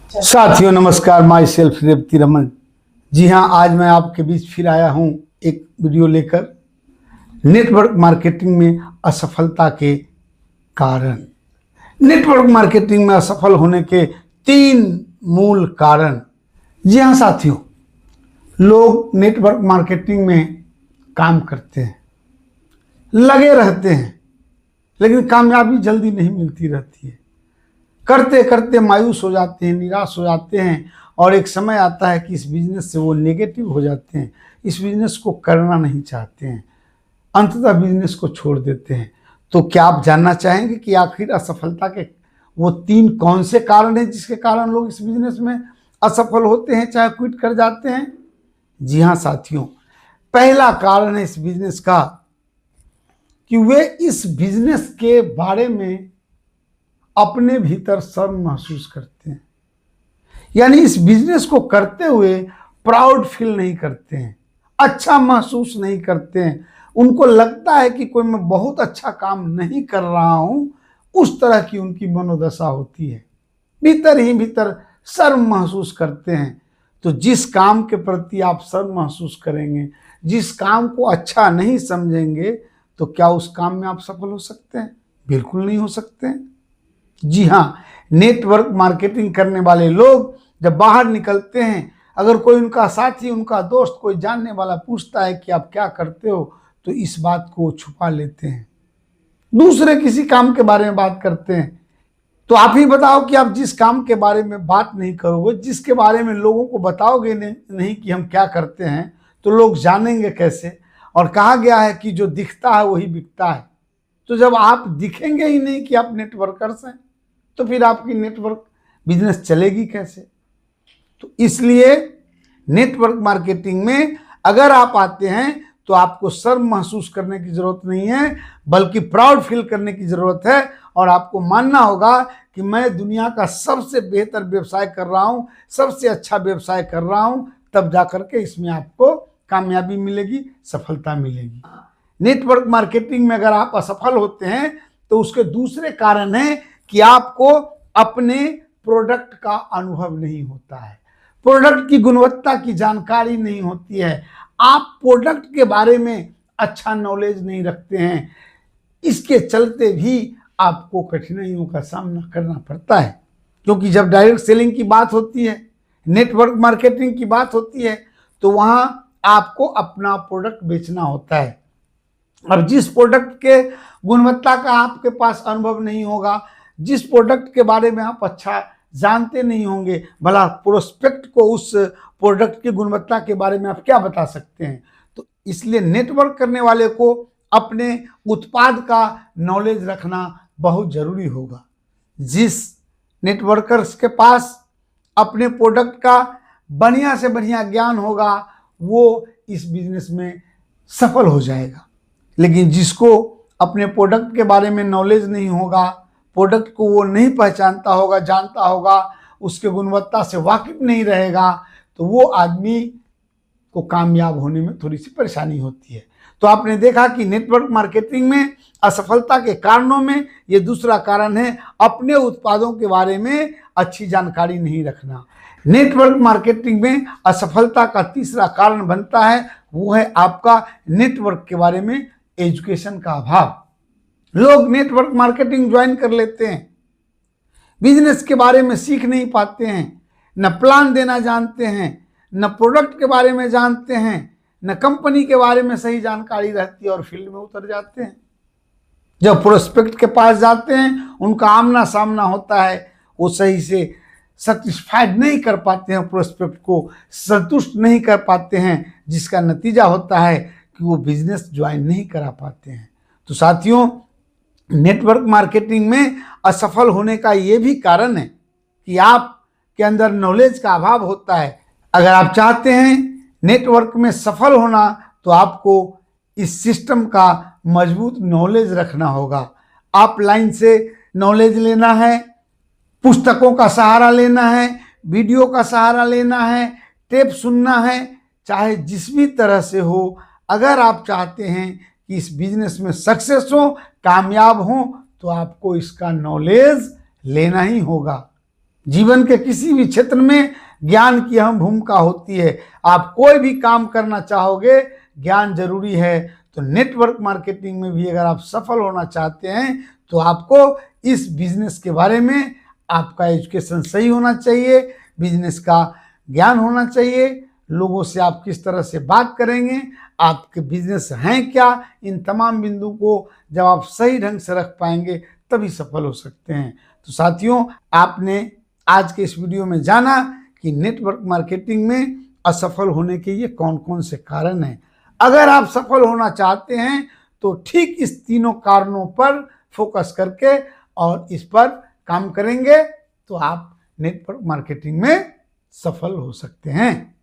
साथियों नमस्कार, my self Revati Raman. जी हाँ, आज मैं आपके बीच फिर आया हूँ एक वीडियो लेकर। नेटवर्क मार्केटिंग में असफलता के कारण। नेटवर्क मार्केटिंग में असफल होने के 3 मूल कारण। जी हाँ साथियों, लोग नेटवर्क मार्केटिंग में काम करते हैं, लगे रहते हैं, लेकिन कामयाबी जल्दी नहीं मिलती रहती है। करते करते मायूस हो जाते हैं, निराश हो जाते हैं और एक समय आता है कि इस बिजनेस से वो नेगेटिव हो जाते हैं, इस बिजनेस को करना नहीं चाहते हैं, अंततः बिजनेस को छोड़ देते हैं। तो क्या आप जानना चाहेंगे कि आखिर असफलता के वो 3 कौन से कारण हैं जिसके कारण लोग इस बिजनेस में असफल होते हैं, चाहे क्विट कर जाते हैं? जी हाँ साथियों, पहला कारण है इस बिजनेस का कि वे इस बिजनेस के बारे में अपने भीतर शर्म महसूस करते हैं। यानी इस बिजनेस को करते हुए प्राउड फील नहीं करते हैं, अच्छा महसूस नहीं करते हैं। उनको लगता है कि कोई मैं बहुत अच्छा काम नहीं कर रहा हूं, उस तरह की उनकी मनोदशा होती है। भीतर ही भीतर शर्म महसूस करते हैं। तो जिस काम के प्रति आप शर्म महसूस करेंगे, जिस काम को अच्छा नहीं समझेंगे, तो क्या उस काम में आप सफल हो सकते हैं? बिल्कुल नहीं हो सकते हैं। जी हाँ, नेटवर्क मार्केटिंग करने वाले लोग जब बाहर निकलते हैं, अगर कोई उनका साथी, उनका दोस्त, कोई जानने वाला पूछता है कि आप क्या करते हो, तो इस बात को छुपा लेते हैं, दूसरे किसी काम के बारे में बात करते हैं। तो आप ही बताओ कि आप जिस काम के बारे में बात नहीं करोगे, जिसके बारे में लोगों को बताओगे नहीं कि हम क्या करते हैं, तो लोग जानेंगे कैसे? और कहा गया है कि जो दिखता है वही बिकता है। तो जब आप दिखेंगे ही नहीं कि आप नेटवर्कर्स हैं, तो फिर आपकी नेटवर्क बिजनेस चलेगी कैसे? तो इसलिए नेटवर्क मार्केटिंग में अगर आप आते हैं तो आपको शर्म महसूस करने की जरूरत नहीं है, बल्कि प्राउड फील करने की जरूरत है। और आपको मानना होगा कि मैं दुनिया का सबसे बेहतर व्यवसाय कर रहा हूं, सबसे अच्छा व्यवसाय कर रहा हूं, तब जाकर के इसमें आपको कामयाबी मिलेगी, सफलता मिलेगी। नेटवर्क मार्केटिंग में अगर आप असफल होते हैं तो उसके दूसरे कारण है कि आपको अपने प्रोडक्ट का अनुभव नहीं होता है, प्रोडक्ट की गुणवत्ता की जानकारी नहीं होती है, आप प्रोडक्ट के बारे में अच्छा नॉलेज नहीं रखते हैं। इसके चलते भी आपको कठिनाइयों का सामना करना पड़ता है, क्योंकि जब डायरेक्ट सेलिंग की बात होती है, नेटवर्क मार्केटिंग की बात होती है, तो वहां आपको अपना प्रोडक्ट बेचना होता है। अब जिस प्रोडक्ट के गुणवत्ता का आपके पास अनुभव नहीं होगा, जिस प्रोडक्ट के बारे में आप अच्छा जानते नहीं होंगे, भला प्रोस्पेक्ट को उस प्रोडक्ट की गुणवत्ता के बारे में आप क्या बता सकते हैं? तो इसलिए नेटवर्क करने वाले को अपने उत्पाद का नॉलेज रखना बहुत जरूरी होगा। जिस नेटवर्कर्स के पास अपने प्रोडक्ट का बढ़िया से बढ़िया ज्ञान होगा, वो इस बिजनेस में सफल हो जाएगा। लेकिन जिसको अपने प्रोडक्ट के बारे में नॉलेज नहीं होगा, प्रोडक्ट को वो नहीं पहचानता होगा, जानता होगा, उसके गुणवत्ता से वाकिफ नहीं रहेगा, तो वो आदमी को कामयाब होने में थोड़ी सी परेशानी होती है। तो आपने देखा कि नेटवर्क मार्केटिंग में असफलता के कारणों में ये दूसरा कारण है, अपने उत्पादों के बारे में अच्छी जानकारी नहीं रखना। नेटवर्क मार्केटिंग में असफलता का तीसरा कारण बनता है, वो है आपका नेटवर्क के बारे में एजुकेशन का अभाव। लोग नेटवर्क मार्केटिंग ज्वाइन कर लेते हैं, बिजनेस के बारे में सीख नहीं पाते हैं, न प्लान देना जानते हैं, न प्रोडक्ट के बारे में जानते हैं, न कंपनी के बारे में सही जानकारी रहती है, और फील्ड में उतर जाते हैं। जब प्रोस्पेक्ट के पास जाते हैं, उनका आमना सामना होता है, वो सही से सेटिस्फाइड नहीं कर पाते हैं, प्रोस्पेक्ट को संतुष्ट नहीं कर पाते हैं, जिसका नतीजा होता है कि वो बिजनेस ज्वाइन नहीं करा पाते हैं। तो साथियों, नेटवर्क मार्केटिंग में असफल होने का ये भी कारण है कि आपके अंदर नॉलेज का अभाव होता है। अगर आप चाहते हैं नेटवर्क में सफल होना, तो आपको इस सिस्टम का मजबूत नॉलेज रखना होगा। ऑफलाइन से नॉलेज लेना है, पुस्तकों का सहारा लेना है, वीडियो का सहारा लेना है, टेप सुनना है, चाहे जिस भी तरह से हो। अगर आप चाहते हैं कि इस बिजनेस में सक्सेस हो, कामयाब हो, तो आपको इसका नॉलेज लेना ही होगा। जीवन के किसी भी क्षेत्र में ज्ञान की अहम भूमिका होती है। आप कोई भी काम करना चाहोगे, ज्ञान जरूरी है। तो नेटवर्क मार्केटिंग में भी अगर आप सफल होना चाहते हैं तो आपको इस बिजनेस के बारे में आपका एजुकेशन सही होना चाहिए, बिजनेस का ज्ञान होना चाहिए, लोगों से आप किस तरह से बात करेंगे, आपके बिजनेस हैं क्या, इन तमाम बिंदु को जब आप सही ढंग से रख पाएंगे तभी सफल हो सकते हैं। तो साथियों, आपने आज के इस वीडियो में जाना कि नेटवर्क मार्केटिंग में असफल होने के ये कौन कौन से कारण हैं। अगर आप सफल होना चाहते हैं तो ठीक इस तीनों कारणों पर फोकस करके और इस पर काम करेंगे तो आप नेटवर्क मार्केटिंग में सफल हो सकते हैं।